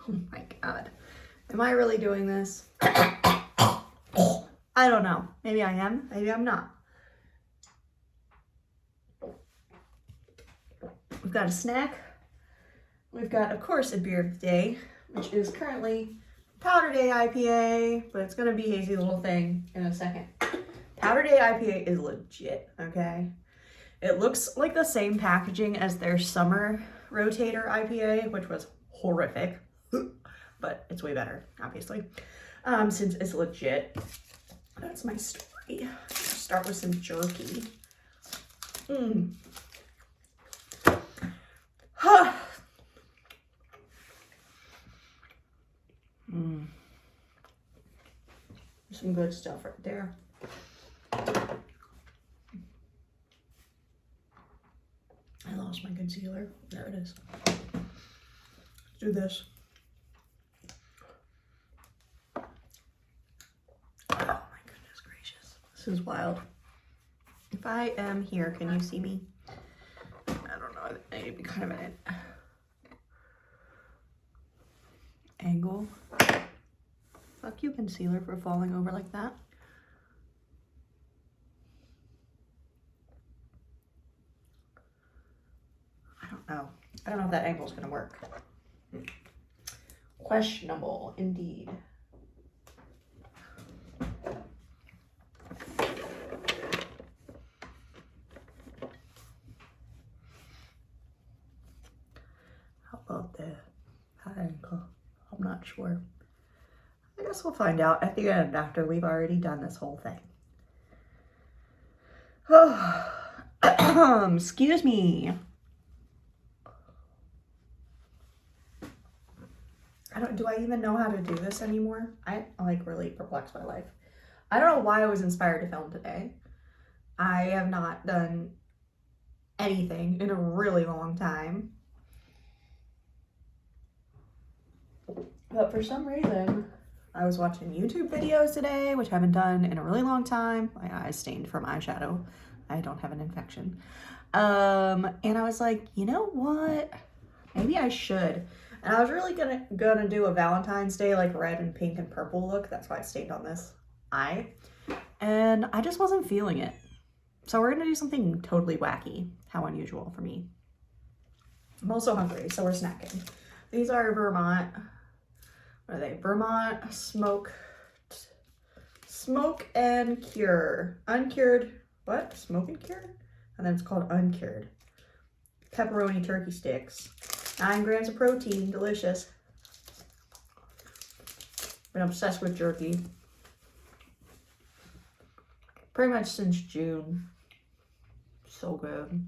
Oh my God. Am I really doing this? I don't know. Maybe I am. Maybe I'm not. We've got a snack. We've got, of course, a beer of the day, which is currently Powder Day IPA, but it's going to be Hazy Little Thing in a second. Powder Day IPA is legit, okay? It looks like the same packaging as their summer rotator IPA, which was horrific, but it's way better, obviously, since it's legit. That's my story. Start with some jerky. Some good stuff right there. I lost my concealer. There it is. Let's do this. Oh my goodness gracious. This is wild. If I am here, can you see me? I don't know. I need to be kind of at an angle. Fuck you, concealer, for falling over like that. I don't know. I don't know if that angle's gonna work. Questionable, indeed. How about that angle? I'm not sure. I guess we'll find out at the end after we've already done this whole thing. Oh, excuse me. Do I even know how to do this anymore? I'm like really perplexed by life. I don't know why I was inspired to film today. I have not done anything in a really long time. But for some reason, I was watching YouTube videos today, which I haven't done in a really long time. My eyes stained from eyeshadow. I don't have an infection. And I was like, you know what? Maybe I should. And I was really gonna do a Valentine's Day like red and pink and purple look. That's why it stained on this eye. And I just wasn't feeling it. So we're gonna do something totally wacky. How unusual for me. I'm also hungry, so we're snacking. These are Vermont. What are they? Vermont Smoke and Cure. Uncured, what? Smoke and Cure? And then it's called Uncured. Pepperoni turkey sticks. 9 grams of protein, delicious. Been obsessed with jerky. Pretty much since June. So good.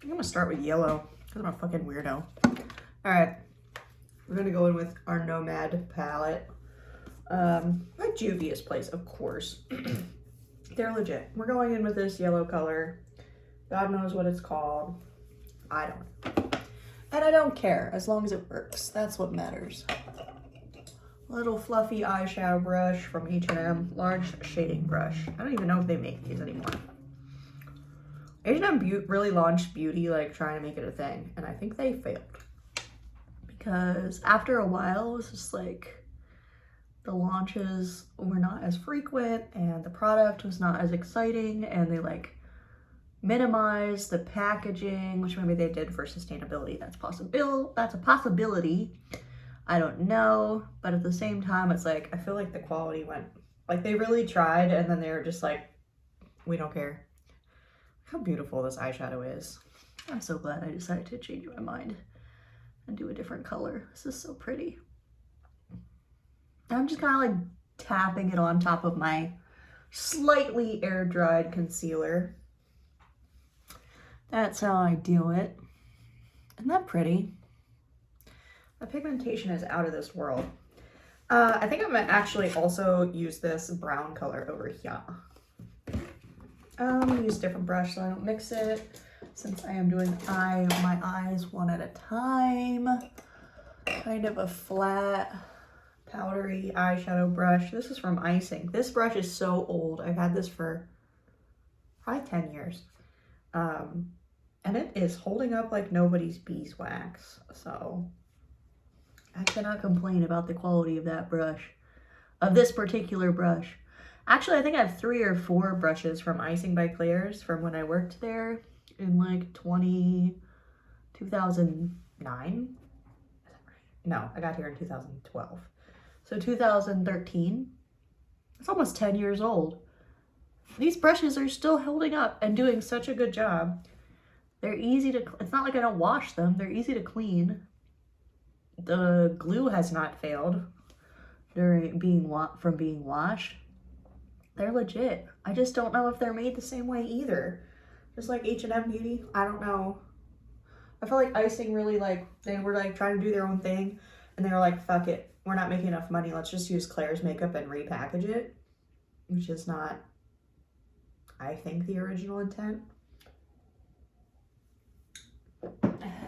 I'm gonna start with yellow because I'm a fucking weirdo. All right, we're gonna go in with our Nomad Palette. My Juvias place, of course. They're legit. We're going in with this yellow color. God knows what it's called. I don't. And I don't care as long as it works. That's what matters. Little fluffy eyeshadow brush from H&M. Large shading brush. I don't even know if they make these anymore. H&M really launched beauty, like trying to make it a thing, and I think they failed. Because after a while, it was just like the launches were not as frequent and the product was not as exciting, and they like minimized the packaging, which maybe they did for sustainability. That's a possibility. I don't know, but at the same time, it's like I feel like the quality went, like they really tried, and then they were just like, we don't care. How beautiful this eyeshadow is. I'm so glad I decided to change my mind and do a different color. This is so pretty. I'm just kind of like tapping it on top of my slightly air-dried concealer. That's how I do it. Isn't that pretty? The pigmentation is out of this world. I think I'm gonna actually also use this brown color over here. I'm gonna use a different brush so I don't mix it, since I am doing my eyes one at a time. Kind of a flat, powdery eyeshadow brush. This is from Icing. This brush is so old. I've had this for probably 10 years. And it is holding up like nobody's beeswax. So I cannot complain about the quality of that brush, of this particular brush. Actually, I think I have 3 or 4 brushes from Icing by Claire's from when I worked there in like 2009. No, I got here in 2012. So 2013. It's almost 10 years old. These brushes are still holding up and doing such a good job. They're easy to, it's not like I don't wash them. They're easy to clean. The glue has not failed during being washed. They're legit. I just don't know if they're made the same way either. Just like H&M Beauty, I don't know. I feel like Icing really like, they were like trying to do their own thing and they were like, fuck it, we're not making enough money, let's just use Claire's makeup and repackage it, which is not, I think, the original intent.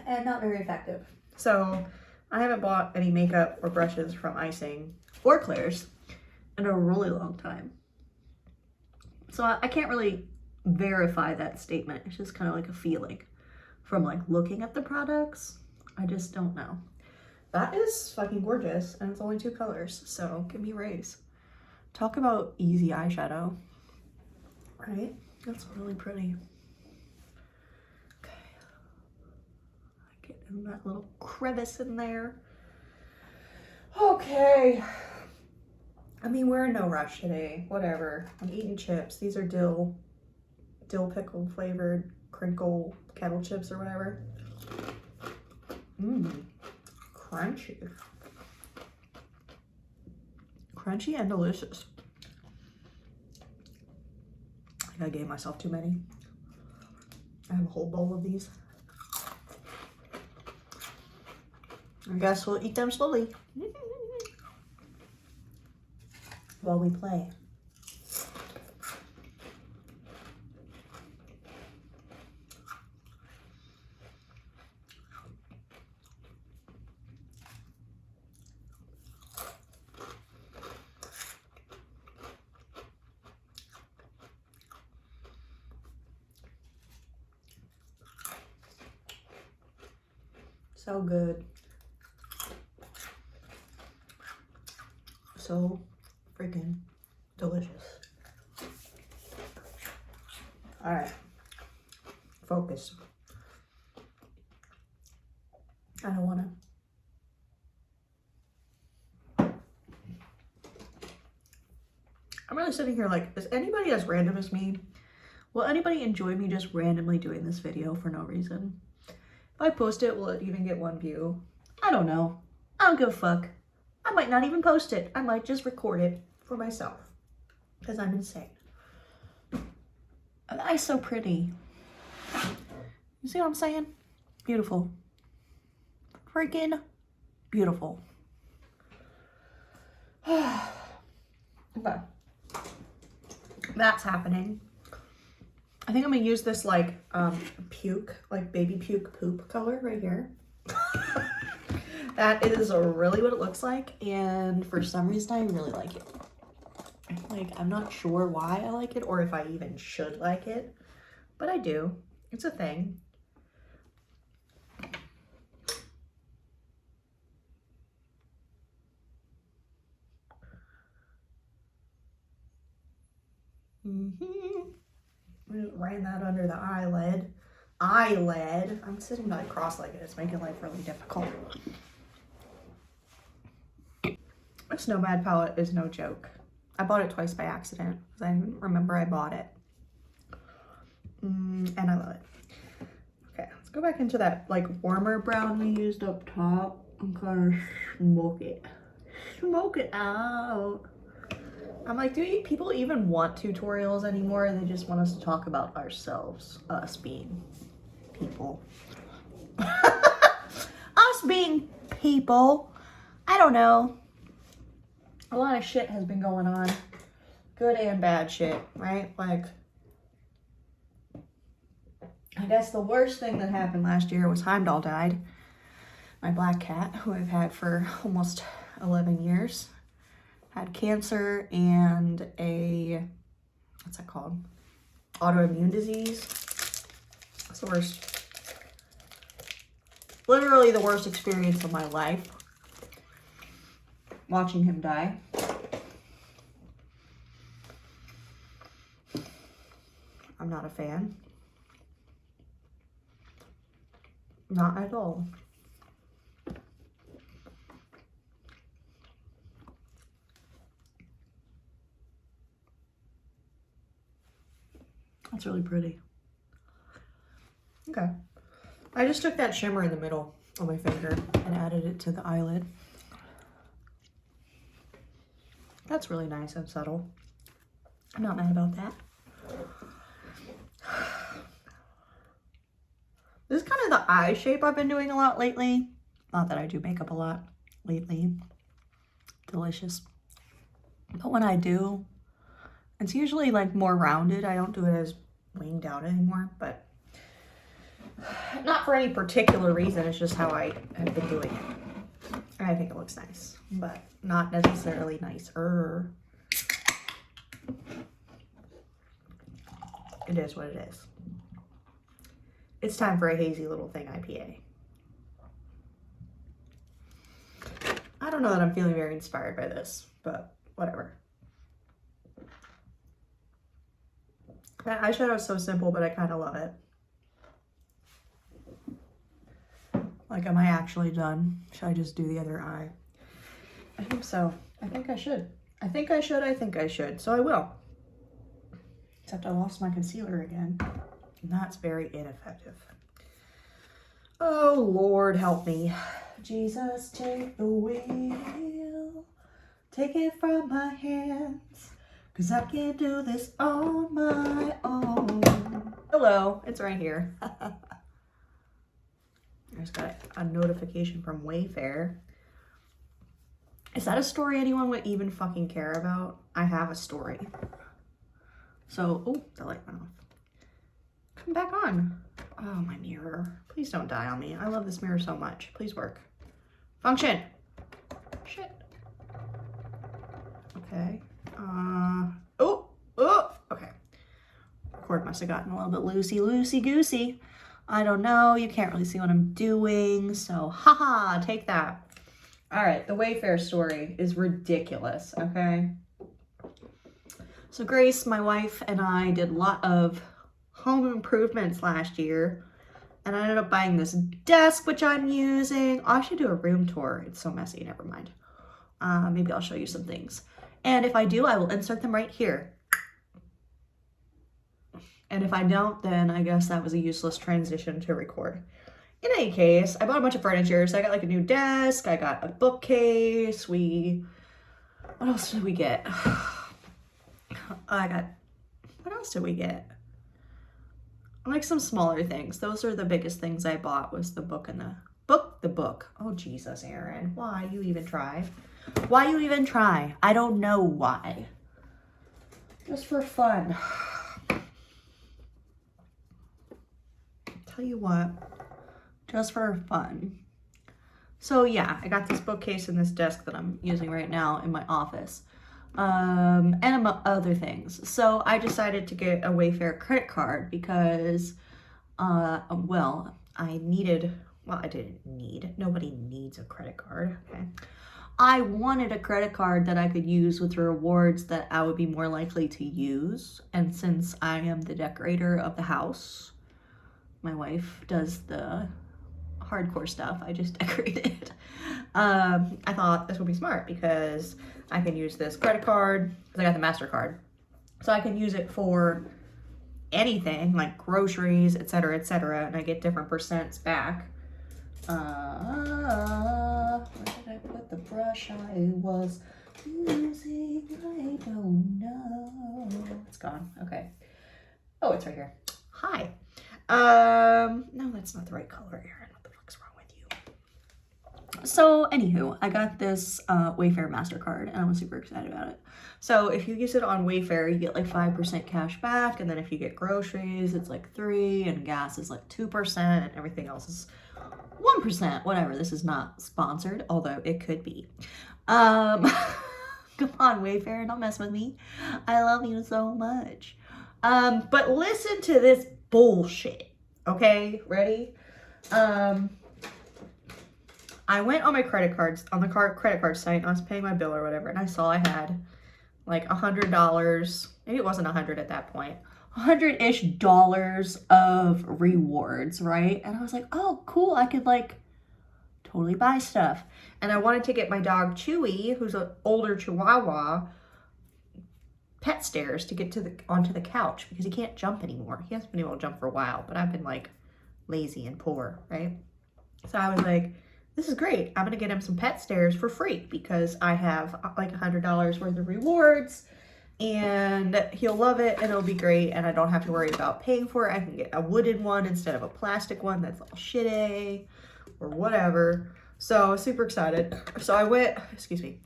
And not very effective. So I haven't bought any makeup or brushes from Icing or Claire's in a really long time. So I can't really verify that statement. It's just kind of like a feeling from like looking at the products. I just don't know. That is fucking gorgeous and it's only 2 colors, so give me a raise. Talk about easy eyeshadow, right? That's really pretty. Okay. Get in that little crevice in there. Okay. I mean, we're in no rush today. Whatever. I'm eating chips. These are dill pickle flavored crinkle kettle chips or whatever. Mmm. Crunchy. Crunchy and delicious. I think I gave myself too many. I have a whole bowl of these. I guess we'll eat them slowly while we play. So good. So freaking delicious. All right, focus. I don't want to. I'm really sitting here like, is anybody as random as me? Will anybody enjoy me just randomly doing this video for no reason? If I post it, will it even get 1 view? I don't know. I don't give a fuck. I might not even post it. I might just record it for myself because I'm insane. That eye's so pretty. You see what I'm saying? Beautiful. Freaking beautiful. Okay. That's happening. I think I'm gonna use this like puke, like baby puke poop color right here. That is really what it looks like, and for some reason I really like it. Like, I'm not sure why I like it or if I even should like it, but I do. It's a thing. I just ran that under the eyelid. I'm sitting like cross-legged. It's making life really difficult. This Nomad palette is no joke. I bought it twice by accident because I didn't remember I bought it. And I love it. Okay, let's go back into that like warmer brown we used up top. I'm gonna smoke it. Smoke it out. I'm like, do people even want tutorials anymore? They just want us to talk about ourselves. Us being people. Us being people. I don't know. A lot of shit has been going on. Good and bad shit, right? Like, I guess the worst thing that happened last year was Heimdall died. My black cat, who I've had for almost 11 years. Had cancer and a, what's that called? Autoimmune disease. It's the worst literally the worst experience of my life. Watching him die. I'm not a fan. Not at all. That's really pretty. Okay. I just took that shimmer in the middle of my finger and added it to the eyelid. That's really nice and subtle. I'm not mad about that. This is kind of the eye shape I've been doing a lot lately. Not that I do makeup a lot lately. Delicious. But when I do, it's usually like more rounded. I don't do it as winged out anymore, but not for any particular reason. It's just how I have been doing it. And I think it looks nice, but not necessarily nicer. It is what it is. It's time for a Hazy Little Thing IPA. I don't know that I'm feeling very inspired by this, but whatever. That eyeshadow is so simple, but I kind of love it. Like, am I actually done? Should I just do the other eye? I think so. I think I should. I think I should. I think I should. So I will. Except I lost my concealer again. And that's very ineffective. Oh, Lord, help me. Jesus, take the wheel. Take it from my hands. 'Cause I can't do this on my own. Hello, it's right here. I just got a notification from Wayfair. Is that a story anyone would even fucking care about? I have a story. So, oh, the light went off. Come back on. Oh, my mirror. Please don't die on me. I love this mirror so much. Please work. Function. Shit. Okay. Okay. Cord must have gotten a little bit loosey-goosey. I don't know. You can't really see what I'm doing. So, haha, take that. All right. The Wayfair story is ridiculous. Okay. So Grace, my wife, and I did a lot of home improvements last year. And I ended up buying this desk, which I'm using. Oh, I should do a room tour. It's so messy. Never mind. Maybe I'll show you some things. And if I do, I will insert them right here. And if I don't, then I guess that was a useless transition to record. In any case, I bought a bunch of furniture. So I got like a new desk. I got a bookcase. What else did we get? What else did we get? Like some smaller things. Those are the biggest things I bought, was the book and the book. Oh, Jesus, Aaron. Why you even try? Why you even try? I don't know why. Just for fun. Tell you what, just for fun. So yeah, I got this bookcase and this desk that I'm using right now in my office. And among other things. So I decided to get a Wayfair credit card because, I didn't need, nobody needs a credit card, okay? I wanted a credit card that I could use with rewards that I would be more likely to use. And since I am the decorator of the house, my wife does the hardcore stuff, I just decorate it. I thought this would be smart because I can use this credit card, because I got the MasterCard. So I can use it for anything, like groceries, etc., and I get different percents back. Where did I put the brush I was using? I don't know. It's gone. Okay. Oh, it's right here. Hi. No, that's not the right color, Aaron. What the fuck's wrong with you? So, anywho, I got this Wayfair MasterCard, and I was super excited about it. So, if you use it on Wayfair, you get like 5% cash back, and then if you get groceries, it's like 3%, and gas is like 2%, and everything else is 1%. Whatever. This is not sponsored, although it could be. Come on, Wayfair, don't mess with me. I love you so much. But listen to this bullshit. Okay, ready? I went on my credit cards, on the credit card site, and I was paying my bill or whatever, and I saw I had like $100, maybe it wasn't 100 at that point, $100-ish of rewards, right? And I was like, oh, cool, I could like totally buy stuff. And I wanted to get my dog Chewy, who's an older Chihuahua, pet stairs to get to onto the couch because he can't jump anymore. He hasn't been able to jump for a while, but I've been like lazy and poor, right? So I was like, this is great. I'm gonna get him some pet stairs for free because I have like $100 worth of rewards and he'll love it and it'll be great and I don't have to worry about paying for it. I can get a wooden one instead of a plastic one that's all shitty or whatever. So I was super excited. So I went, excuse me.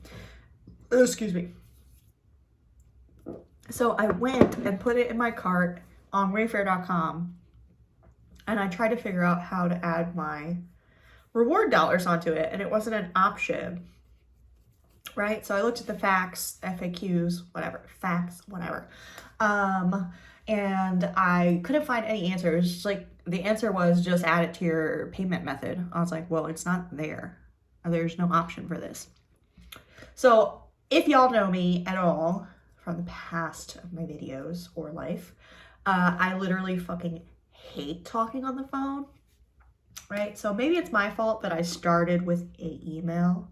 So I went and put it in my cart on Wayfair.com and I tried to figure out how to add my reward dollars onto it and it wasn't an option, right? So I looked at the FAQs, whatever. And I couldn't find any answers. Just like the answer was just add it to your payment method. I was like, well, it's not there. There's no option for this. So if y'all know me at all from the past of my videos or life, I literally fucking hate talking on the phone, right? So maybe it's my fault that I started with an email.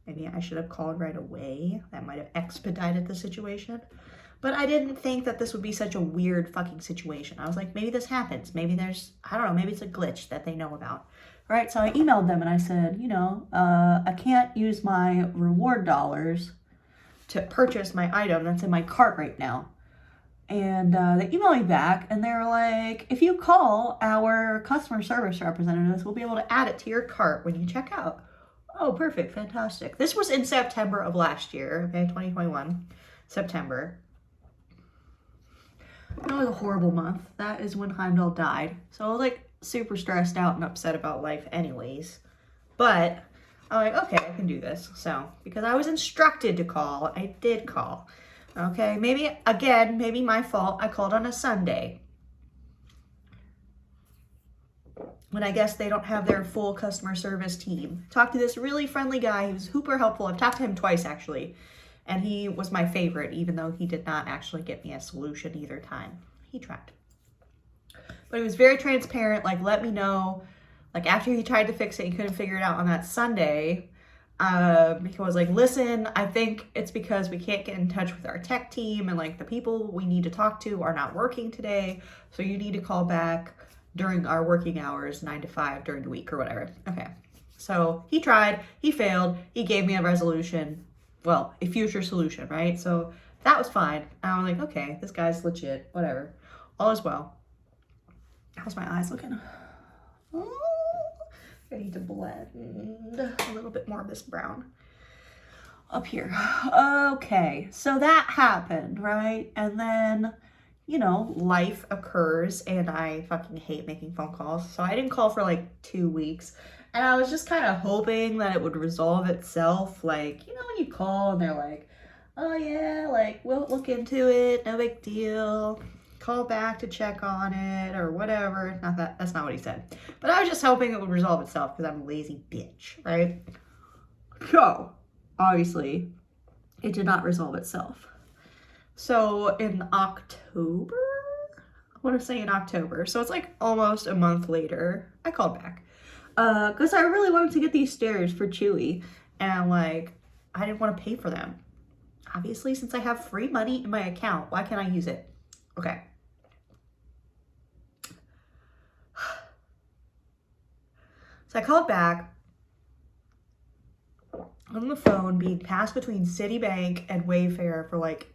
Maybe I should have called right away. That might have expedited the situation. But I didn't think that this would be such a weird fucking situation. I was like, maybe this happens. Maybe there's, I don't know, maybe it's a glitch that they know about. Right? So I emailed them and I said, you know, I can't use my reward dollars to purchase my item that's in my cart right now. And they emailed me back and they were like, if you call our customer service representatives, we'll be able to add it to your cart when you check out. Oh, perfect. Fantastic. This was in September of last year, okay, 2021, September. That was a horrible month. That is when Heimdall died. So I was like super stressed out and upset about life anyways. But I'm like, okay, I can do this. So, because I was instructed to call, I did call. Okay, maybe, again, maybe my fault. I called on a Sunday. When I guess they don't have their full customer service team. Talked to this really friendly guy. He was super helpful. I've talked to him twice, actually. And he was my favorite, even though he did not actually get me a solution either time. He tried. But he was very transparent, like, let me know. Like, after he tried to fix it, he couldn't figure it out on that Sunday. He was like, listen, I think it's because we can't get in touch with our tech team and, like, the people we need to talk to are not working today. So you need to call back during our working hours, 9 to 5 during the week or whatever. Okay. So he tried. He failed. He gave me a resolution. Well, a future solution, right? So that was fine. And I'm like, okay, this guy's legit, whatever. All is well. How's my eyes looking? Oh, I need to blend a little bit more of this brown up here. Okay, so that happened, right? And then, you know, life occurs and I fucking hate making phone calls. So I didn't call for like 2 weeks. And I was just kind of hoping that it would resolve itself. Like, you know, when you call and they're like, oh yeah, like, we'll look into it. No big deal. Call back to check on it or whatever. Not that, that's not what he said. But I was just hoping it would resolve itself because I'm a lazy bitch, right? So, obviously, it did not resolve itself. So, in October? I want to say in October. So, it's like almost a month later. I called back. Because I really wanted to get these stairs for Chewy, and like, I didn't want to pay for them. Obviously, since I have free money in my account, why can't I use it? Okay. So I called back on the phone, being passed between Citibank and Wayfair for like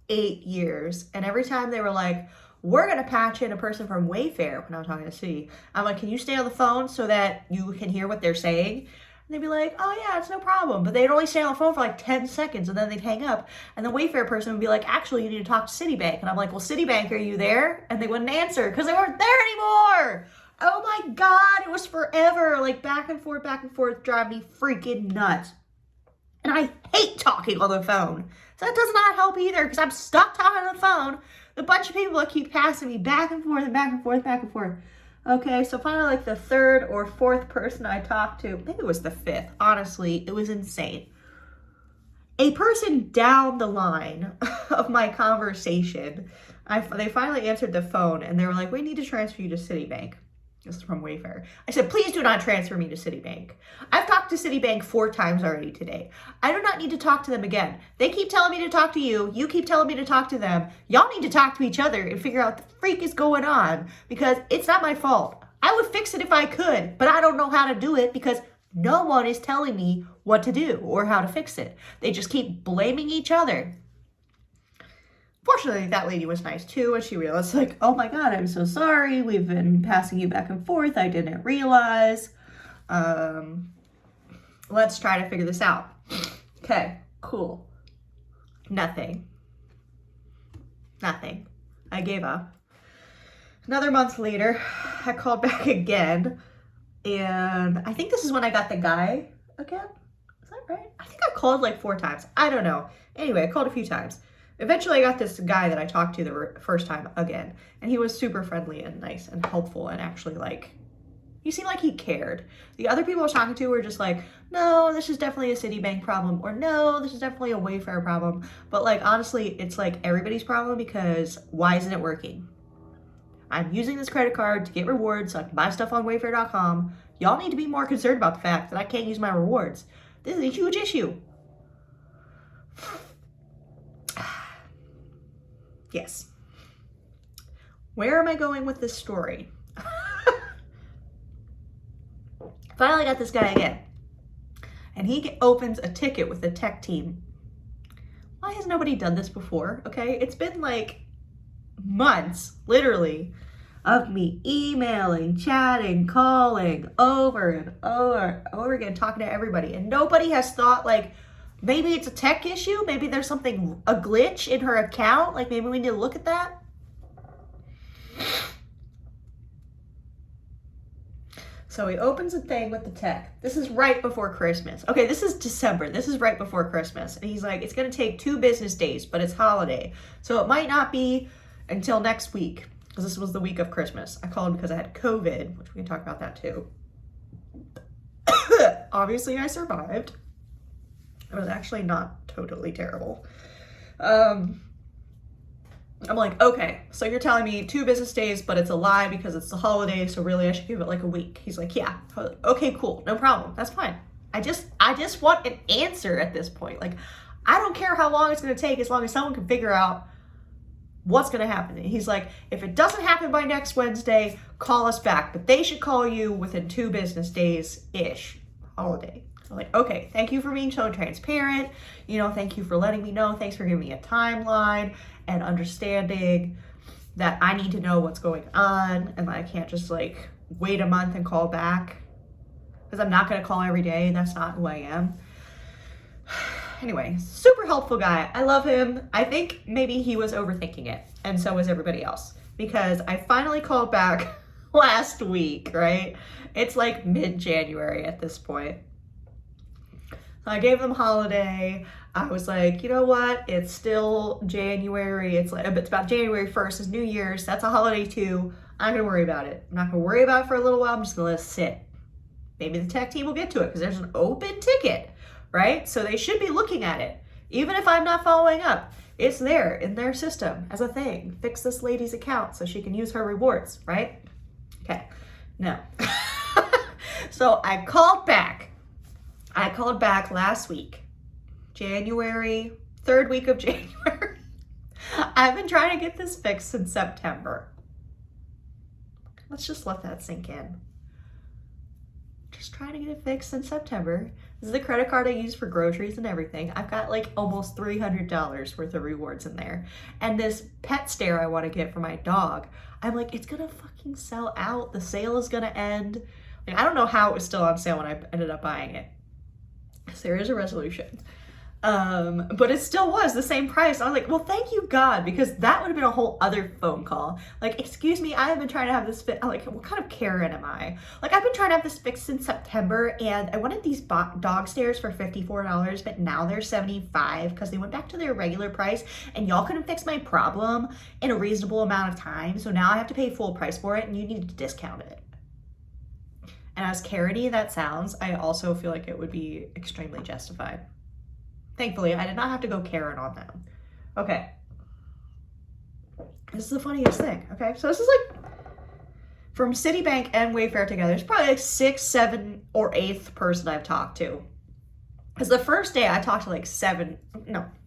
8 years, and every time they were like, we're going to patch in a person from Wayfair when I was talking to City. I'm like, can you stay on the phone so that you can hear what they're saying? And they'd be like, oh yeah, it's no problem. But they'd only stay on the phone for like 10 seconds and then they'd hang up. And the Wayfair person would be like, actually, you need to talk to Citibank. And I'm like, well, Citibank, are you there? And they wouldn't answer because they weren't there anymore. Oh my God, it was forever. Like back and forth, drive me freaking nuts. And I hate talking on the phone. So that does not help either because I'm stuck talking on the phone. A bunch of people that keep passing me back and forth and back and forth, back and forth. Okay, so finally like the third or fourth person I talked to, maybe it was the fifth, honestly, it was insane. A person down the line of my conversation, they finally answered the phone and they were like, we need to transfer you to Citibank. This is from Wayfair. I said, please do not transfer me to Citibank. I've talked to Citibank 4 times already today. I do not need to talk to them again. They keep telling me to talk to you. You keep telling me to talk to them. Y'all need to talk to each other and figure out what the freak is going on, because it's not my fault. I would fix it if I could, but I don't know how to do it because no one is telling me what to do or how to fix it. They just keep blaming each other. Fortunately, that lady was nice too, and she realized, like, oh my God, I'm so sorry. We've been passing you back and forth. I didn't realize. Let's try to figure this out. Okay, cool. Nothing. I gave up. Another month later, I called back again, and I think this is when I got the guy again. Is that right? I think I called like 4 times. I don't know. Anyway, I called a few times. Eventually, I got this guy that I talked to the first time again, and he was super friendly and nice and helpful, and actually, like, he seemed like he cared. The other people I was talking to were just like, no, this is definitely a Citibank problem, or no, this is definitely a Wayfair problem. But, like, honestly, it's like everybody's problem, because why isn't it working? I'm using this credit card to get rewards so I can buy stuff on Wayfair.com. Y'all need to be more concerned about the fact that I can't use my rewards. This is a huge issue. Yes. Where am I going with this story? Finally got this guy again. And he opens a ticket with the tech team. Why has nobody done this before? Okay, it's been like months, literally, of me emailing, chatting, calling over and over again, talking to everybody. And nobody has thought, like, maybe it's a tech issue. Maybe there's something, a glitch in her account. Like, maybe we need to look at that. So he opens a thing with the tech. This is right before Christmas. Okay, this is December. This is right before Christmas. And he's like, it's going to take 2 business days, but it's holiday. So it might not be until next week, because this was the week of Christmas. I called because I had COVID, which we can talk about that too. Obviously, I survived. It was actually not totally terrible. I'm like, okay, so you're telling me 2 business days, but it's a lie because it's the holiday, so really I should give it like a week. He's like, yeah, okay, cool, no problem, that's fine. I just want an answer at this point. Like, I don't care how long it's gonna take as long as someone can figure out what's gonna happen. And he's like, if it doesn't happen by next Wednesday, call us back, but they should call you within 2 business days-ish, holiday. I'm like, okay, thank you for being so transparent. You know, thank you for letting me know. Thanks for giving me a timeline and understanding that I need to know what's going on, and I can't just like wait a month and call back, because I'm not going to call every day. That's not who I am. Anyway, super helpful guy. I love him. I think maybe he was overthinking it, and so was everybody else, because I finally called back last week, right? It's like mid-January at this point. So I gave them holiday. I was like, you know what? It's still January. It's about January 1st is New Year's. That's a holiday too. I'm not gonna worry about it. I'm not gonna worry about it for a little while. I'm just gonna let it sit. Maybe the tech team will get to it because there's an open ticket, right? So they should be looking at it. Even if I'm not following up, it's there in their system as a thing. Fix this lady's account so she can use her rewards, right? Okay, no. So I called back. I called back last week. January, 3rd week of January. I've been trying to get this fixed since September. Let's just let that sink in. Just trying to get it fixed in September. This is the credit card I use for groceries and everything. I've got like almost $300 worth of rewards in there. And this pet stare I want to get for my dog, I'm like, it's gonna fucking sell out. The sale is gonna end. Like, I don't know how it was still on sale when I ended up buying it. So there is a resolution. But it still was the same price. I was like, well, thank you, God, because that would have been a whole other phone call. Like, excuse me, I have been trying to have this fixed. I'm like, what kind of Karen am I? Like, I've been trying to have this fixed since September, and I wanted these dog stairs for $54, but now they're $75 because they went back to their regular price, and y'all couldn't fix my problem in a reasonable amount of time, so now I have to pay full price for it, and you need to discount it. And as Karen-y that sounds, I also feel like it would be extremely justified. Thankfully, I did not have to go Karen on them. Okay. This is the funniest thing, okay? So this is like from Citibank and Wayfair together. It's probably like 6th, 7th, or 8th person I've talked to. Because the first day I talked to like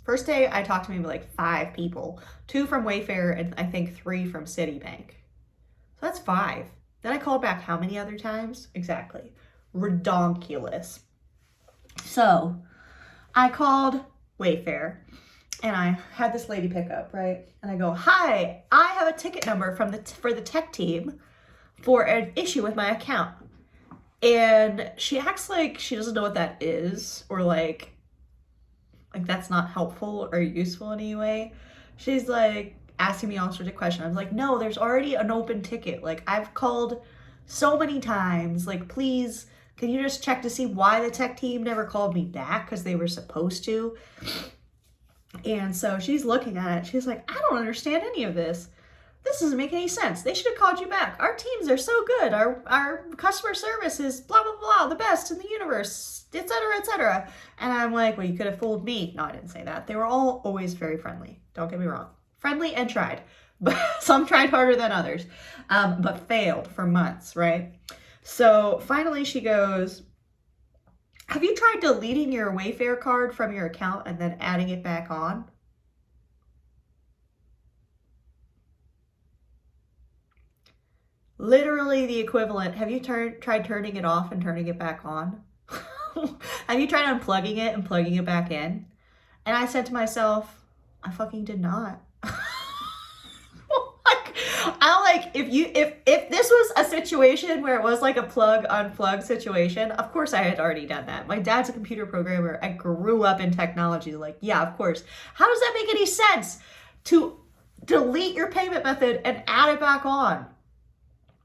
first day I talked to maybe like 5 people. 2 from Wayfair and I think 3 from Citibank. So that's 5. Then I called back how many other times? Exactly. Redonkulous. So I called Wayfair and I had this lady pick up, right? And I go, hi, I have a ticket number from for the tech team for an issue with my account. And she acts like she doesn't know what that is, or like that's not helpful or useful in any way. She's like asking me all sorts of questions. I'm like, no, there's already an open ticket. Like, I've called so many times, like, please, can you just check to see why the tech team never called me back? Because they were supposed to. And so she's looking at it. She's like, I don't understand any of this. This doesn't make any sense. They should have called you back. Our teams are so good. Our customer service is blah, blah, blah, the best in the universe, etc., etc. And I'm like, well, you could have fooled me. No, I didn't say that. They were all always very friendly. Don't get me wrong. Friendly and tried. But some tried harder than others, but failed for months, right? So finally she goes, have you tried deleting your Wayfair card from your account and then adding it back on? Literally the equivalent. Have you tried turning it off and turning it back on? Have you tried unplugging it and plugging it back in? And I said to myself, I fucking did not. If this was a situation where it was like a plug unplug situation, of course I had already done that. My dad's a computer programmer. I grew up in technology. Like, yeah, of course. How does that make any sense to delete your payment method and add it back on?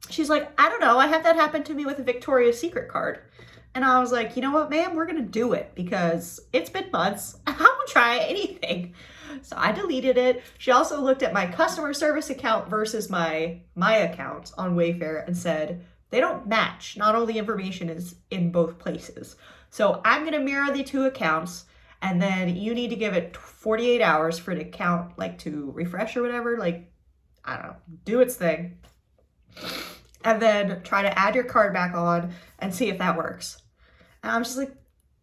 She's like, I don't know. I had that happen to me with a Victoria's Secret card. And I was like, you know what, ma'am, we're going to do it because it's been months. I won't try anything. So I deleted it. She also looked at my customer service account versus my account on Wayfair and said, they don't match. Not all the information is in both places. So I'm going to mirror the 2 accounts, and then you need to give it 48 hours for the account, like, to refresh or whatever. Like, I don't know, do its thing. And then try to add your card back on and see if that works. And I'm just like,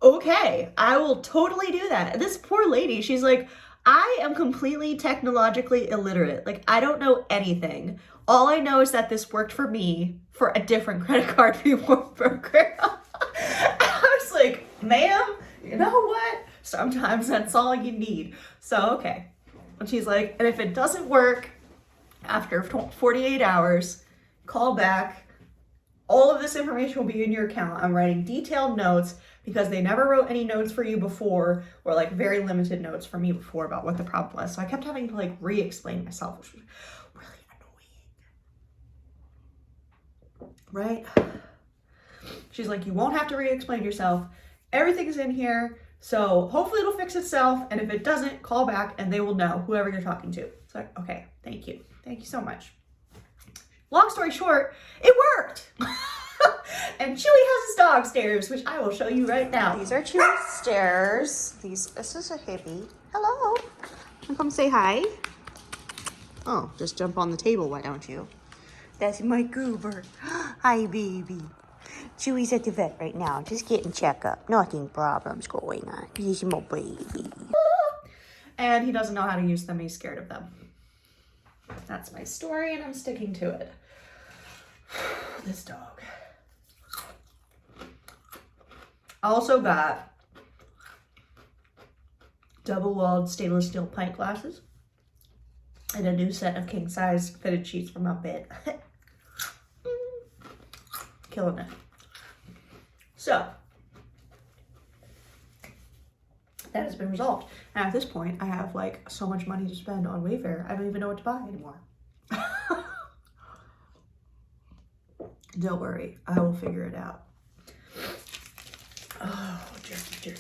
okay, I will totally do that. And this poor lady, she's like, I am completely technologically illiterate. Like, I don't know anything. All I know is that this worked for me for a different credit card reward program. I was like, ma'am, you know what? Sometimes that's all you need. So, okay. And she's like, and if it doesn't work after 48 hours, call back. All of this information will be in your account. I'm writing detailed notes because they never wrote any notes for you before, or like very limited notes for me before about what the problem was. So I kept having to like re-explain myself, which was really annoying. Right? She's like, you won't have to re-explain yourself. Everything's in here. So hopefully it'll fix itself. And if it doesn't, call back and they will know, whoever you're talking to. It's like, okay, thank you. Thank you so much. Long story short, it worked. And Chewy has his dog stairs, which I will show you right now. These are Chewy's stairs. This is a hippie. Hello. Come say hi. Oh, just jump on the table, why don't you? That's my goober. Hi, baby. Chewy's at the vet right now, just getting checkup. Nothing problems going on. He's my baby. And he doesn't know how to use them. He's scared of them. That's my story, and I'm sticking to it. This dog. Also got double-walled stainless steel pint glasses and a new set of king-size fitted sheets for my bed. Killing it. So, that has been resolved. And at this point, I have like so much money to spend on Wayfair, I don't even know what to buy anymore. Don't worry, I will figure it out. Oh, jerky.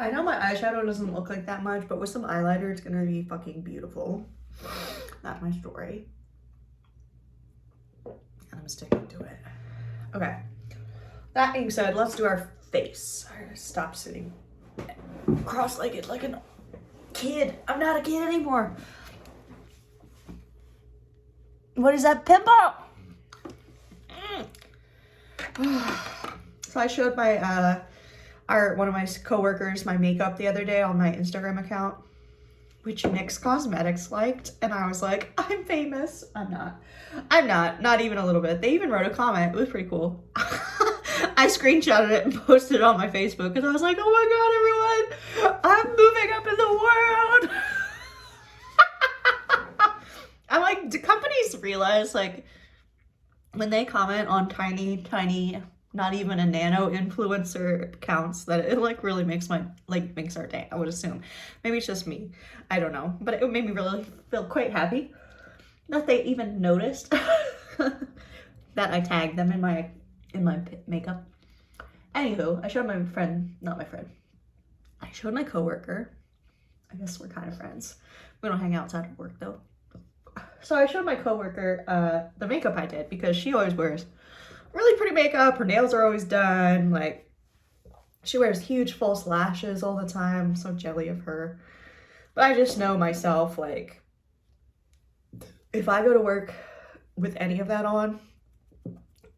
I know my eyeshadow doesn't look like that much, but with some eyeliner, it's gonna be fucking beautiful. That's my story. And I'm sticking to it. Okay. That being said, let's do our face. I gotta stop sitting cross-legged like a kid. I'm not a kid anymore. What is that pimple? So I showed my one of my coworkers my makeup the other day on my Instagram account, which NYX Cosmetics liked, and I was like, I'm famous. I'm not even a little bit. They even wrote a comment. It was pretty cool. I screenshotted it and posted it on my Facebook because I was like, oh my god, everyone, I'm moving up in the world. I'm like, do companies realize, like, when they comment on tiny, not even a nano influencer accounts, that it like really makes our day, I would assume. Maybe it's just me, I don't know, but it made me really feel quite happy that they even noticed that I tagged them in my makeup. Anywho, I showed my friend, I showed my coworker. I guess we're kind of friends. We don't hang out outside of work though. So I showed my coworker the makeup I did, because she always wears really pretty makeup. Her nails are always done. Like, she wears huge false lashes all the time. I'm so jelly of her. But I just know myself, like, if I go to work with any of that on,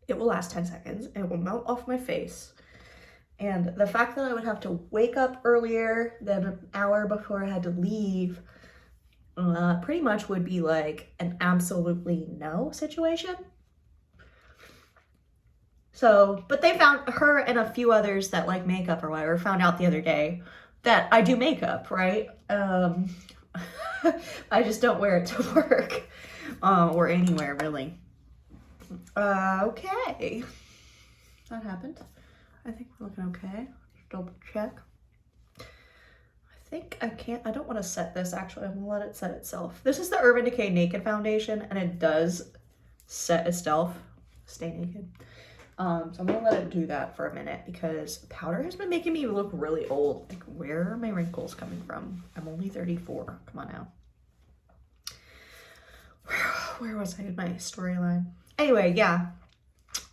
it will last 10 seconds. It will melt off my face. And the fact that I would have to wake up earlier than an hour before I had to leave pretty much would be like an absolutely no situation. So, but they found, her and a few others that like makeup or whatever, found out the other day that I do makeup, right? I just don't wear it to work or anywhere really. Okay. That happened. I think we're looking okay. Double check. I don't want to set this actually. I'm gonna let it set itself. This is the Urban Decay Naked Foundation, and it does set itself. Stay naked. So I'm gonna let it do that for a minute, because powder has been making me look really old. Like, where are my wrinkles coming from? I'm only 34. Come on now. Where was I in my storyline? Anyway, yeah.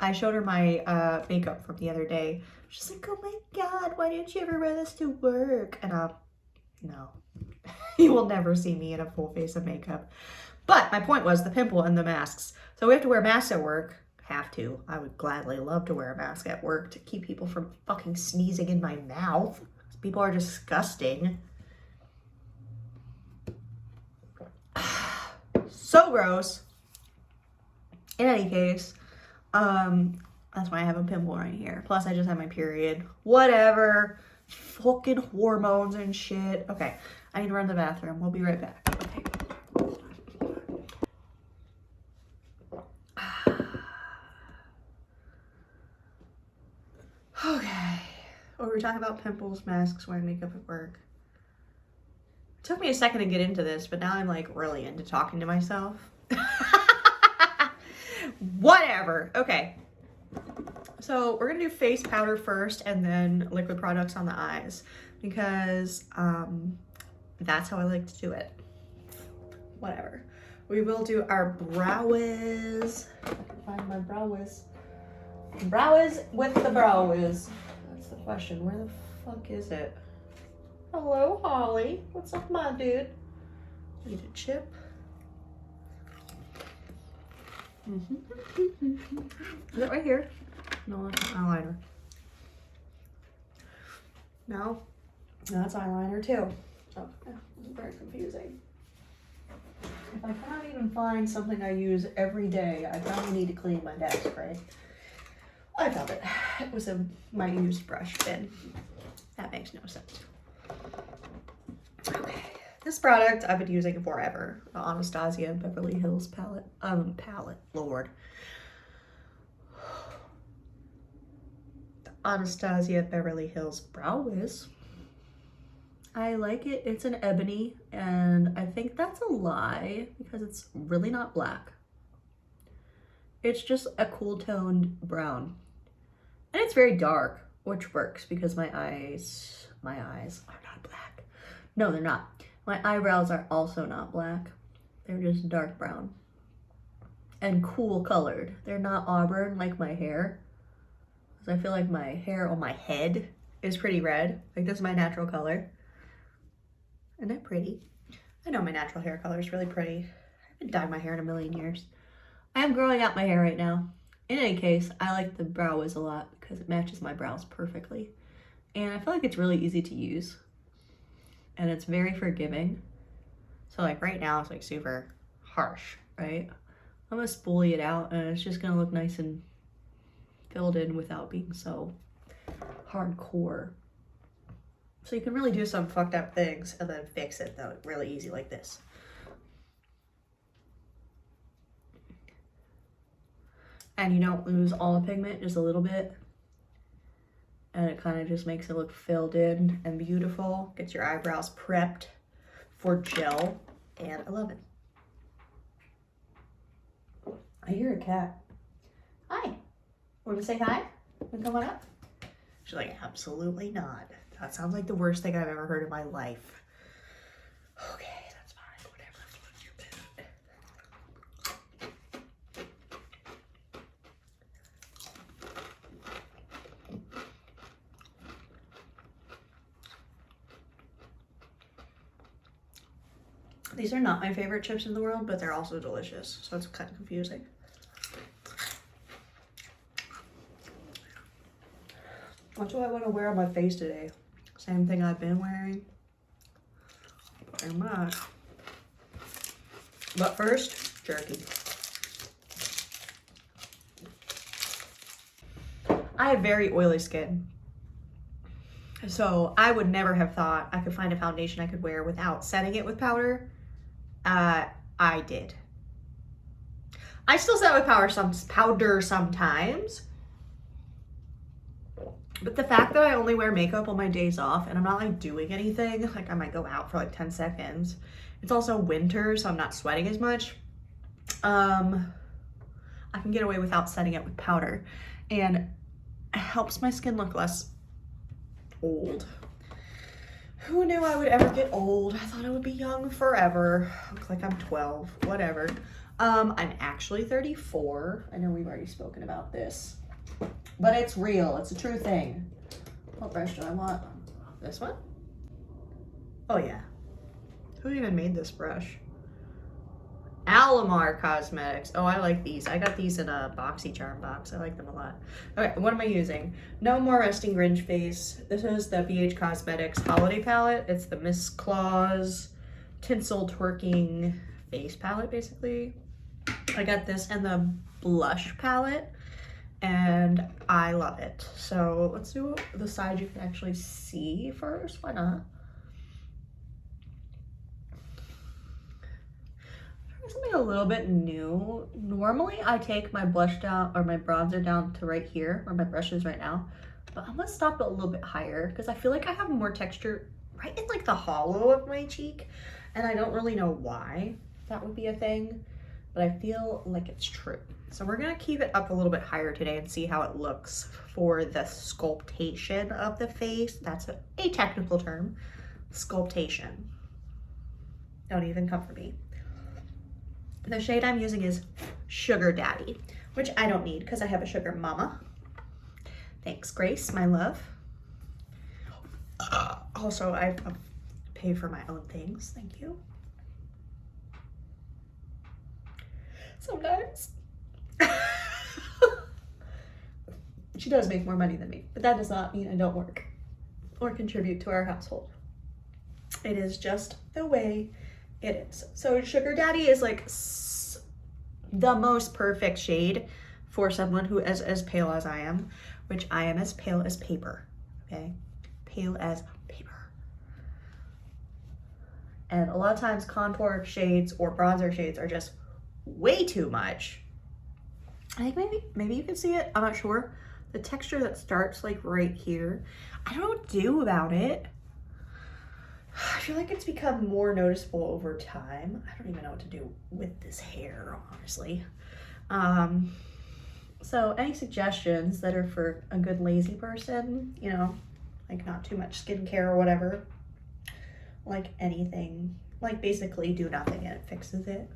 I showed her my makeup from the other day. She's like, oh my god, why didn't you ever wear this to work? And no. You will never see me in a full face of makeup. But my point was the pimple and the masks. So we have to wear masks at work. Have to. I would gladly love to wear a mask at work to keep people from fucking sneezing in my mouth. People are disgusting. So gross. In any case, that's why I have a pimple right here. Plus I just had my period. Whatever. Fucking hormones and shit. Okay, I need to run to the bathroom. We'll be right back. Okay. Okay. Oh, we were talking about pimples, masks, wearing makeup at work. It took me a second to get into this, but now I'm like really into talking to myself. Whatever. Okay. So we're gonna do face powder first and then liquid products on the eyes, because that's how I like to do it. Whatever. We will do our brows. I can find my brows. Brows with the brows. That's the question. Where the fuck is it? Hello, Holly. What's up, my dude? Need a chip? Is it right here? No, that's eyeliner. No, that's eyeliner too. Oh, yeah, it's very confusing. if I cannot even find something I use every day, I probably need to clean my desk, right? I found it. It was in my used brush bin. That makes no sense. Okay, this product I've been using forever. The Anastasia Beverly Hills palette. Lord. The Anastasia Beverly Hills Brow Wiz. I like it. It's an ebony, and I think that's a lie because it's really not black. It's just a cool toned brown. And it's very dark, which works because my eyes are not black. No, they're not. My eyebrows are also not black. They're just dark brown. And cool colored. They're not auburn like my hair. Because I feel like my hair on my head is pretty red. Like this is my natural color. Isn't that pretty? I know my natural hair color is really pretty. I haven't dyed my hair in a million years. I am growing out my hair right now. In any case, I like the Brow Wiz a lot because it matches my brows perfectly. And I feel like it's really easy to use. And it's very forgiving. So like right now it's like super harsh, right? I'm gonna spoolie it out and it's just gonna look nice and filled in without being so hardcore. So you can really do some fucked up things and then fix it though, really easy like this. And you don't lose all the pigment, just a little bit. And it kind of just makes it look filled in and beautiful. Gets your eyebrows prepped for gel, and I love it. I hear a cat. Hi. Want to say hi? Want to come on up? She's like, absolutely not. That sounds like the worst thing I've ever heard in my life. Okay, that's fine. Whatever. Float your boat. These are not my favorite chips in the world, but they're also delicious, so it's kind of confusing. What do I want to wear on my face today? Same thing I've been wearing. Pretty much. But first, jerky. I have very oily skin. So I would never have thought I could find a foundation I could wear without setting it with powder. I did. I still set with powder sometimes. But the fact that I only wear makeup on my days off and I'm not like doing anything, like I might go out for like 10 seconds. It's also winter, so I'm not sweating as much. I can get away without setting it with powder, and it helps my skin look less old. Who knew I would ever get old? I thought I would be young forever. Look like I'm 12, whatever. I'm actually 34. I know we've already spoken about this. But it's real, it's a true thing. What brush do I want? This one? Oh yeah. Who even made this brush? Alamar Cosmetics. Oh, I like these. I got these in a BoxyCharm box. I like them a lot. Okay, what am I using? No More Resting Grinch Face. This is the BH Cosmetics Holiday Palette. It's the Miss Claus Tinsel Twerking Face Palette, basically. I got this and the Blush Palette, and I love it. So let's do the side you can actually see first. Why not? Something a little bit new. Normally I take my blush down or my bronzer down to right here where my brush is right now, but I'm gonna stop it a little bit higher because I feel like I have more texture right in like the hollow of my cheek, and I don't really know why that would be a thing, but I feel like it's true. So we're gonna keep it up a little bit higher today and see how it looks for the sculptation of the face. That's a technical term, sculptation. Don't even come for me. The shade I'm using is Sugar Daddy, which I don't need because I have a sugar mama. Thanks, Grace, my love. Also, I pay for my own things. Thank you. Sometimes. She does make more money than me, but that does not mean I don't work or contribute to our household. It is just the way It is. So Sugar Daddy is like the most perfect shade for someone who is as pale as I am, which I am as pale as paper, okay? Pale as paper. And a lot of times contour shades or bronzer shades are just way too much. I think maybe you can see it, I'm not sure. The texture that starts like right here, I don't know what to do about it. I feel like it's become more noticeable over time. I don't even know what to do with this hair, honestly. So any suggestions that are for a good lazy person, you know, like not too much skincare or whatever, like anything, like basically do nothing and it fixes it,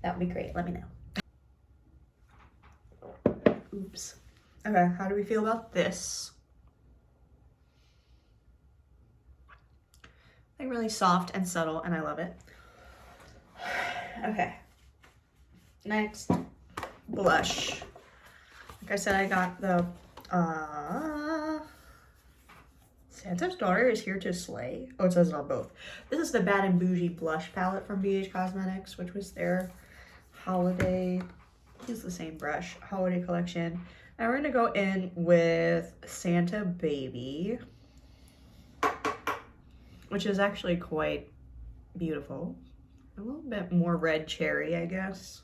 that would be great. Let me know. Oops. Okay, how do we feel about this? Like really soft and subtle, and I love it. Okay. Next, blush. Like I said, I got the Santa's Daughter is Here to Slay. Oh, it says it on both. This is the Bad and Bougie blush palette from BH Cosmetics, which was their holiday, use the same brush, holiday collection. And we're gonna go in with Santa Baby, which is actually quite beautiful. A little bit more red cherry, I guess,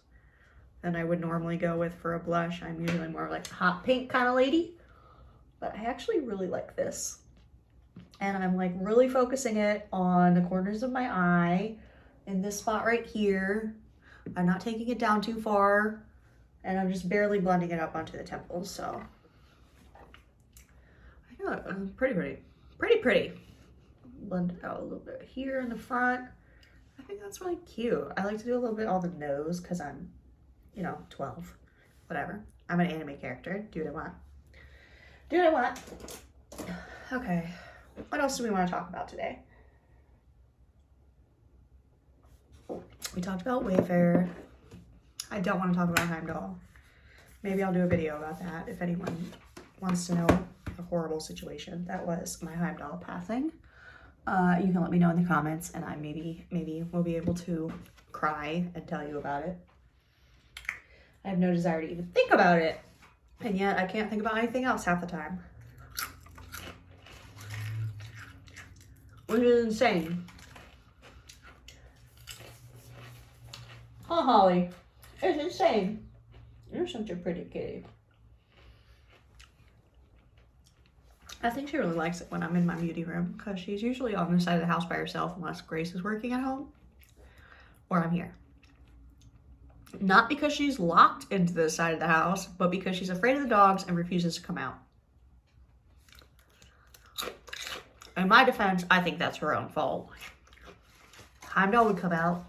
than I would normally go with for a blush. I'm usually more like a hot pink kind of lady, but I actually really like this. And I'm like really focusing it on the corners of my eye, in this spot right here. I'm not taking it down too far, and I'm just barely blending it up onto the temples, so. I know, pretty. Blend it out a little bit here in the front. I think that's really cute. I like to do a little bit on the nose because I'm, you know, 12, whatever. I'm an anime character. Do what I want. Do what I want. Okay. What else do we want to talk about today? We talked about Wayfair. I don't want to talk about Heimdall. Maybe I'll do a video about that if anyone wants to know the horrible situation that was my Heimdall passing. You can let me know in the comments, and I maybe will be able to cry and tell you about it. I have no desire to even think about it, and yet I can't think about anything else half the time, which is insane. Huh, Holly? It's insane. You're such a pretty kitty. I think she really likes it when I'm in my beauty room, because she's usually on the side of the house by herself unless Grace is working at home or I'm here. Not because she's locked into the side of the house, but because she's afraid of the dogs and refuses to come out. In my defense, I think that's her own fault. Heimdall would come out,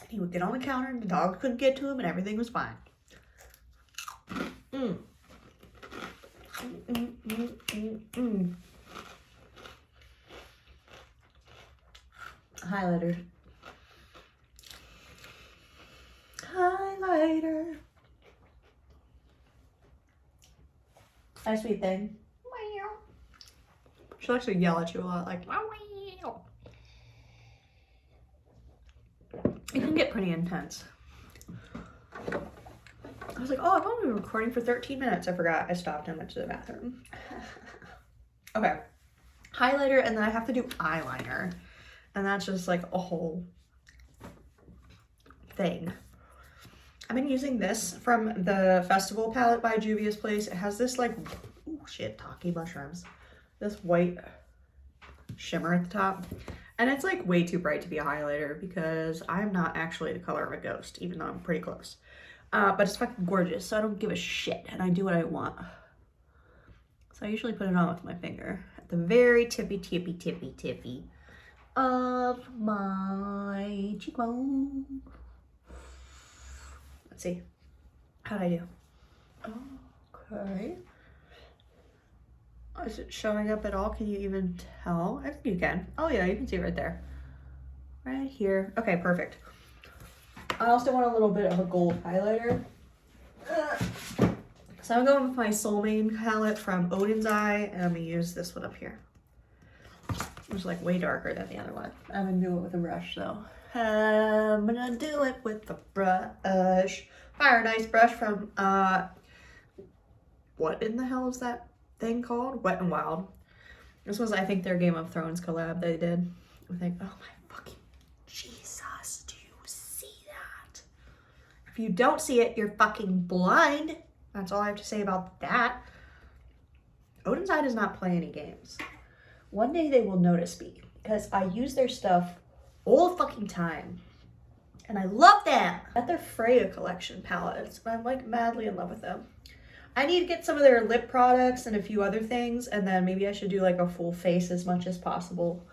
and he would get on the counter, and the dog couldn't get to him, and everything was fine. Highlighter. Hi, sweet thing. She likes to yell at you a lot, like, it can get pretty intense. I was like, oh, I've only been recording for 13 minutes. I forgot. I stopped and went to the bathroom. Okay. Highlighter, and then I have to do eyeliner. And that's just like a whole thing. I've been using this from the Festival palette by Juvias Place. It has this like, oh shit, Taki mushrooms. This white shimmer at the top. And it's like way too bright to be a highlighter because I'm not actually the color of a ghost, even though I'm pretty close. But it's fucking gorgeous, so I don't give a shit, and I do what I want. So I usually put it on with my finger at the very tippy of my cheekbone. Let's see. How'd I do? Okay. Is it showing up at all? Can you even tell? I think you can. Oh yeah, you can see it right there. Right here. Okay, perfect. I also want a little bit of a gold highlighter. So I'm going with my solmane palette from Odenseye, and I'm gonna use this one up here. It was like way darker than the other one. I'm gonna do it with a brush though. I'm gonna do it with the brush. Fire Nice brush from, what in the hell is that thing called? Wet n Wild. This was, I think, their Game of Thrones collab they did. I think, oh my fucking Jesus, do you see that? If you don't see it, you're fucking blind. That's all I have to say about that. Odenseye does not play any games. One day they will notice me because I use their stuff all the fucking time. And I love them. I got their Freya collection palettes and I'm like madly in love with them. I need to get some of their lip products and a few other things, and then maybe I should do like a full face as much as possible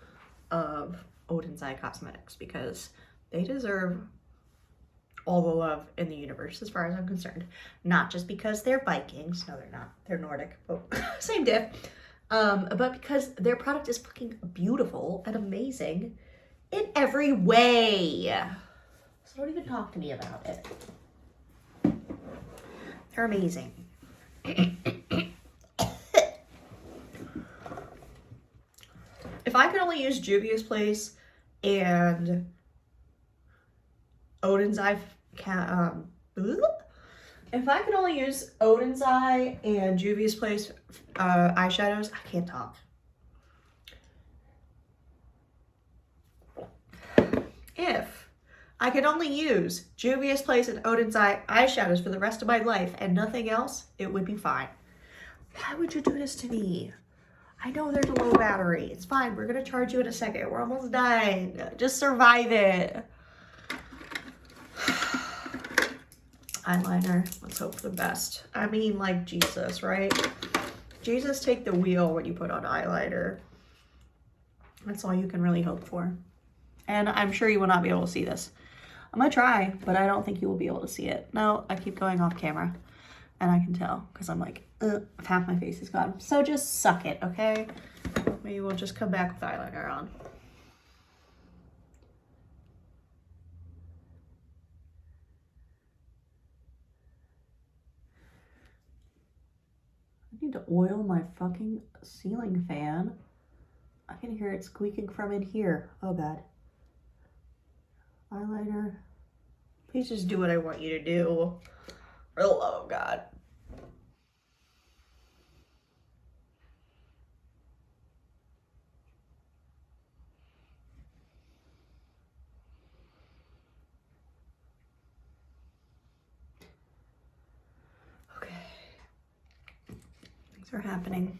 of Odenseye Cosmetics because they deserve all the love in the universe as far as I'm concerned. Not just because they're Vikings, no they're not, they're Nordic, but same diff. But because their product is fucking beautiful and amazing in every way. So don't even talk to me about it. They're amazing. If I could only use Juvia's Place and Odenseye, if I could only use Odenseye and Juvia's Place eyeshadows, I can't talk. If I could only use Juvia's Place and Odenseye eyeshadows for the rest of my life and nothing else, it would be fine. Why would you do this to me? I know there's a low battery. It's fine. We're going to charge you in a second. We're almost done. Just survive it. Eyeliner. Let's hope for the best. I mean, like Jesus, right? Jesus, take the wheel when you put on eyeliner. That's all you can really hope for. And I'm sure you will not be able to see this. I'm going to try, but I don't think you will be able to see it. No, I keep going off camera. And I can tell because I'm like, half my face is gone. So just suck it, okay? Maybe we'll just come back with eyeliner on. I need to oil my fucking ceiling fan. I can hear it squeaking from in here. Oh God. Eyeliner. Please just do what I want you to do. For the love of God. Okay. Things are happening.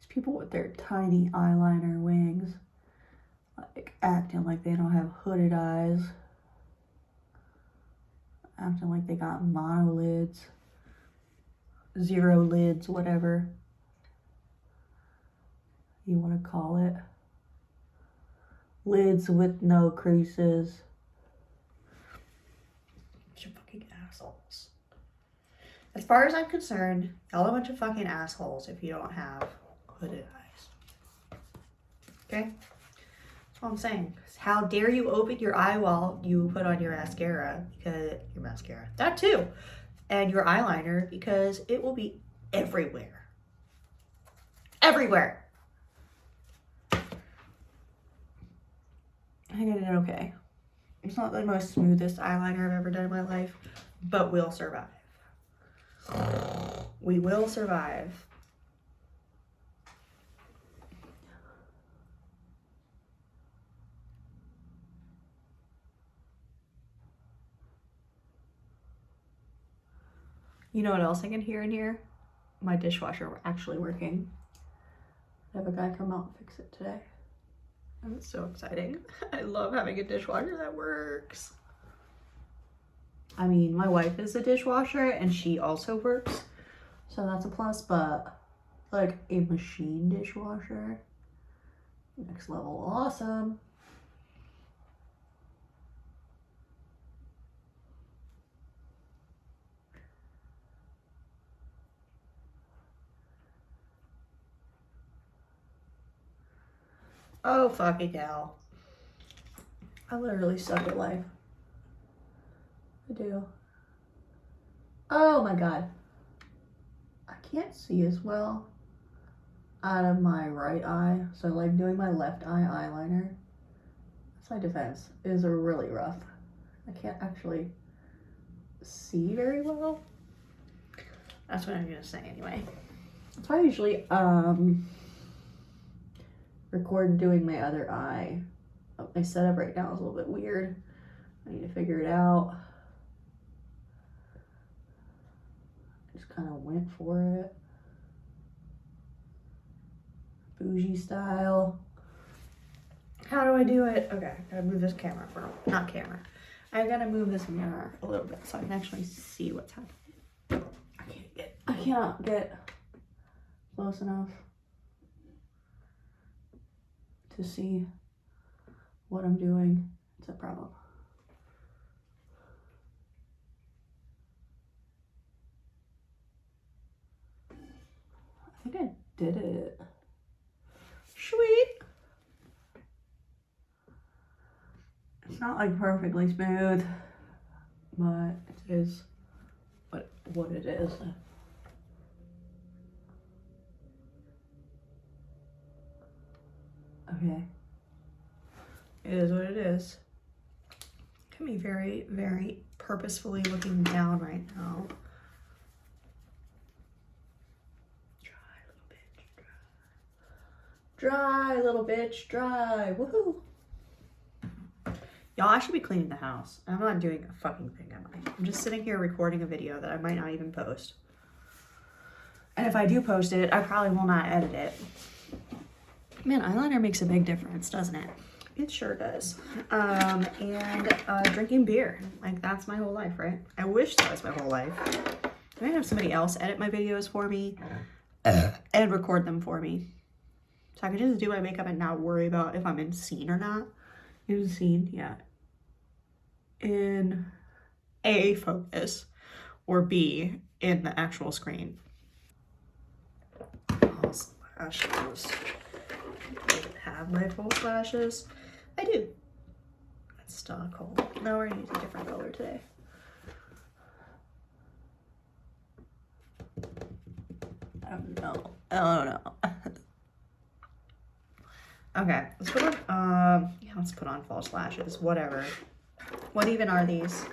People with their tiny eyeliner wings, like acting like they don't have hooded eyes, acting like they got monolids, zero lids, whatever you want to call it. Lids with no creases. Bunch of fucking assholes. As far as I'm concerned, y'all a bunch of fucking assholes if you don't have hooded eyes. Okay? That's what I'm saying. How dare you open your eye while you put on your mascara, because your mascara, that too, and your eyeliner, because it will be everywhere. Everywhere. I think I did okay. It's not the most smoothest eyeliner I've ever done in my life, but we'll survive. We will survive. You know what else I can hear in here? My dishwasher actually working. I have a guy come out and fix it today. And it's so exciting. I love having a dishwasher that works. I mean, my wife is a dishwasher and she also works. So that's a plus, but like a machine dishwasher, next level awesome. Oh, fucking hell. I literally suck at life. I do. Oh my god. I can't see as well out of my right eye. So like doing my left eye eyeliner, that's my defense, is really rough. I can't actually see very well. That's what I'm gonna say anyway. That's why I usually record doing my other eye. My setup right now is a little bit weird. I need to figure it out. I just kind of went for it. Bougie style. How do I do it? Okay, I gotta move this camera for, not camera. I gotta move this mirror a little bit so I can actually see what's happening. I cannot get close enough to see what I'm doing. It's a problem. I think I did it. Sweet. It's not like perfectly smooth, but it is what it is. Okay. It is what it is. Can be very, very purposefully looking down right now. Dry, little bitch, dry. Woohoo. Y'all, I should be cleaning the house. I'm not doing a fucking thing, am I? I'm just sitting here recording a video that I might not even post. And if I do post it, I probably will not edit it. Man, eyeliner makes a big difference, doesn't it? It sure does. And drinking beer. Like, that's my whole life, right? I wish that was my whole life. I might have somebody else edit my videos for me and record them for me. So I could just do my makeup and not worry about if I'm in scene or not. In scene, yeah. In A, focus, or B, in the actual screen. False lashes. I don't have my false lashes. I do. It's still cold. No, we're gonna use a different color today. I don't know. Okay, let's put on, yeah, let's put on false lashes, whatever. What even are these?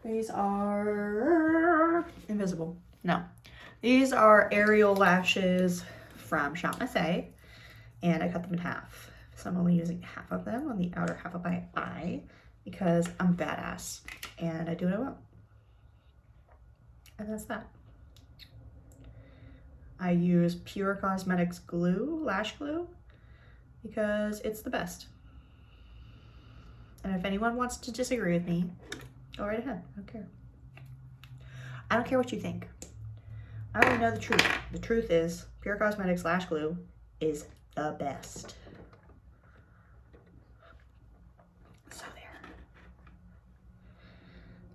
These are invisible. No, these are Ariel lashes from Shop Masay, and I cut them in half. So I'm only using half of them on the outer half of my eye because I'm badass and I do what I want. And that's that. I use Pure Cosmetics glue, lash glue, because it's the best. And if anyone wants to disagree with me, go right ahead. I don't care. I don't care what you think. I want to know the truth. The truth is Pure Cosmetics lash glue is the best. So there.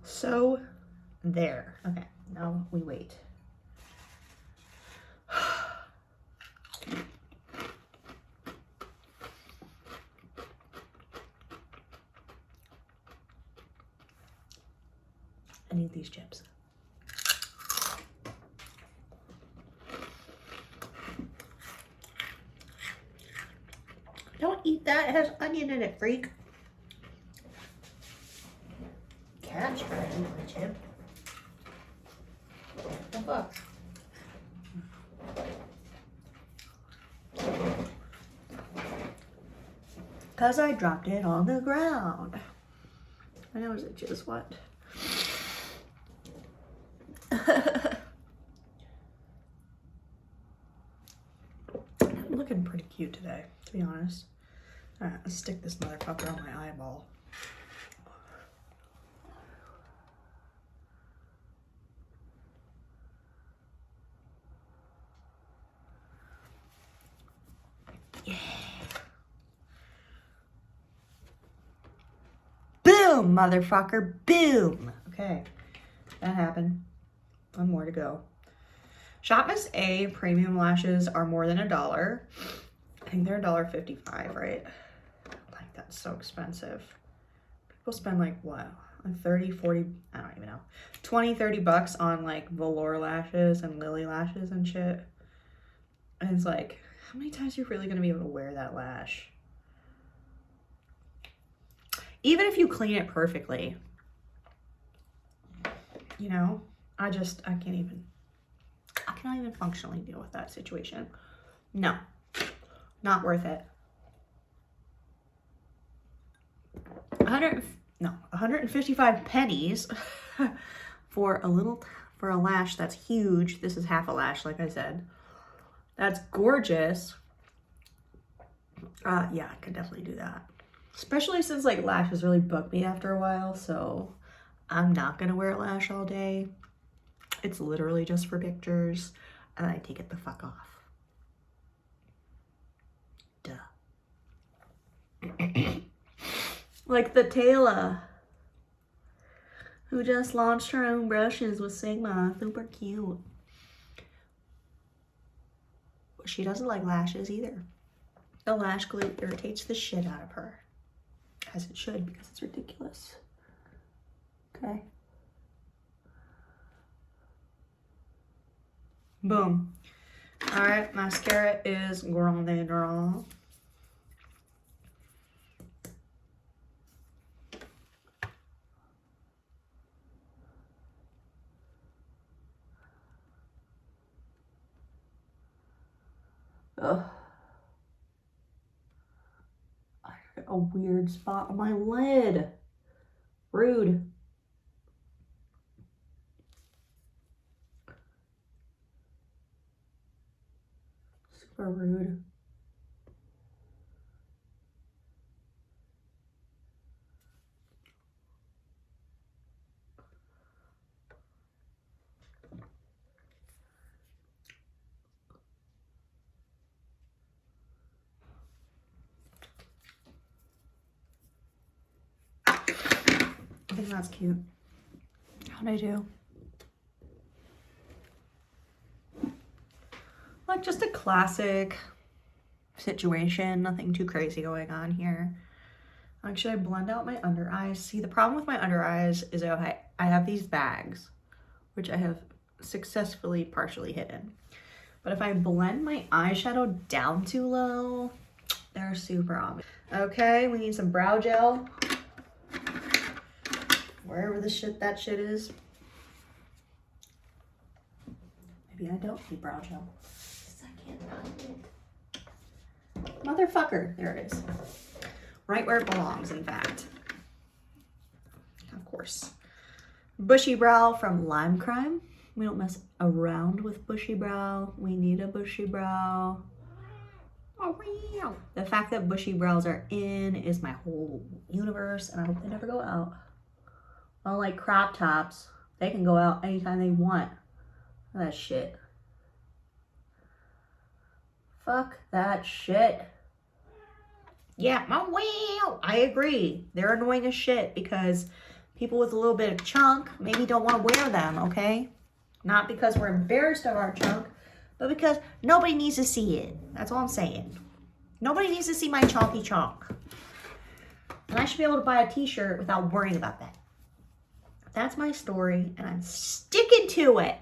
So there. Okay, now we wait. I need these chips. Don't eat that. It has onion in it, freak. Cat's trying to eat my chip. What the fuck? Because I dropped it on the ground. My nose itches, what? I'm looking pretty cute today, to be honest. Alright, let's stick this motherfucker on my eyeball. Yeah. Boom, motherfucker, boom. Okay, that happened. One more to go. Shop Miss A premium lashes are more than $1. I think they're $1.55, right? Like, that's so expensive. People spend like, what, like 30, 40, I don't even know, 20, 30 bucks on like velour lashes and lily lashes and shit. And it's like, how many times are you really gonna be able to wear that lash? Even if you clean it perfectly, you know, I cannot even functionally deal with that situation. No, not worth it. 155 pennies for a lash that's huge. This is half a lash, like I said. That's gorgeous. Yeah, I could definitely do that. Especially since like lashes really bug me after a while, so I'm not gonna wear a lash all day. It's literally just for pictures, and I take it the fuck off. Duh. Like the Taylor, who just launched her own brushes with Sigma. Super cute. But she doesn't like lashes either. The lash glue irritates the shit out of her. As it should, because it's ridiculous. Okay. Boom. Alright, mascara is GrandeDRAMA. Ugh. I got a weird spot on my lid. Rude. Super rude. I think that's cute. How'd I do? Like just a classic situation, nothing too crazy going on here. Like, should I blend out my under eyes? See, the problem with my under eyes is I have these bags, which I have successfully partially hidden. But if I blend my eyeshadow down too low, they're super obvious. Okay, we need some brow gel. Wherever that shit is. Maybe I don't need brow gel. I can't find it. Motherfucker, there it is. Right where it belongs, in fact. Of course. Bushy brow from Limecrime. We don't mess around with bushy brow. We need a bushy brow. The fact that bushy brows are in is my whole universe, and I hope they never go out. Unlike crop tops, they can go out anytime they want. That shit. Fuck that shit. Yeah, I agree. They're annoying as shit because people with a little bit of chunk maybe don't want to wear them, okay? Not because we're embarrassed of our chunk, but because nobody needs to see it. That's all I'm saying. Nobody needs to see my chunky chunk. And I should be able to buy a t-shirt without worrying about that. That's my story, and I'm sticking to it.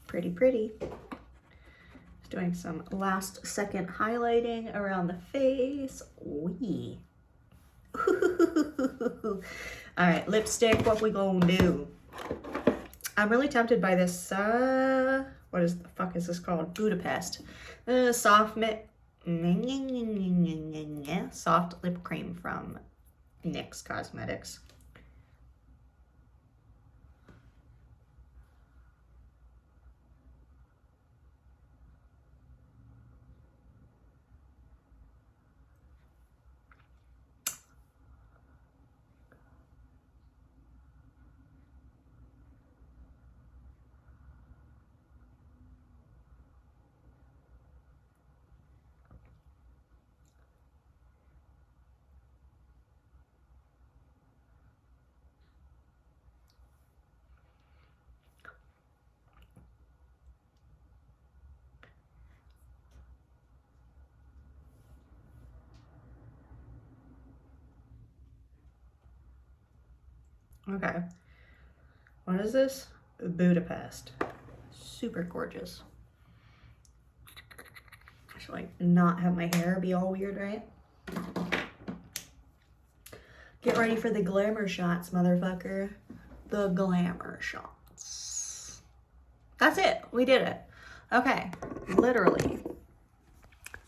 Pretty, pretty. Just doing some last second highlighting around the face. Wee. All right, lipstick, what we gonna do? I'm really tempted by this, what is the fuck is this called? Budapest. Soft lip cream from NYX Cosmetics. Okay. What is this? Budapest. Super gorgeous. I should like not have my hair be all weird, right? Get ready for the glamour shots, motherfucker. The glamour shots. That's it. We did it. Okay. Literally.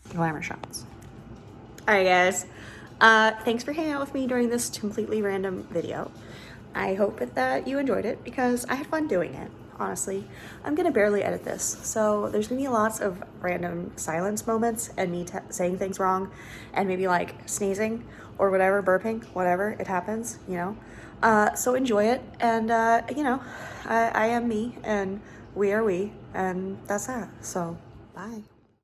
Glamour shots. Alright, guys. Thanks for hanging out with me during this completely random video. I hope that you enjoyed it because I had fun doing it, honestly. I'm gonna barely edit this, so there's gonna be lots of random silence moments and me saying things wrong and maybe like sneezing or whatever, burping, whatever, it happens, you know. So enjoy it, and you know, I am me and we are we, and that's that. So bye.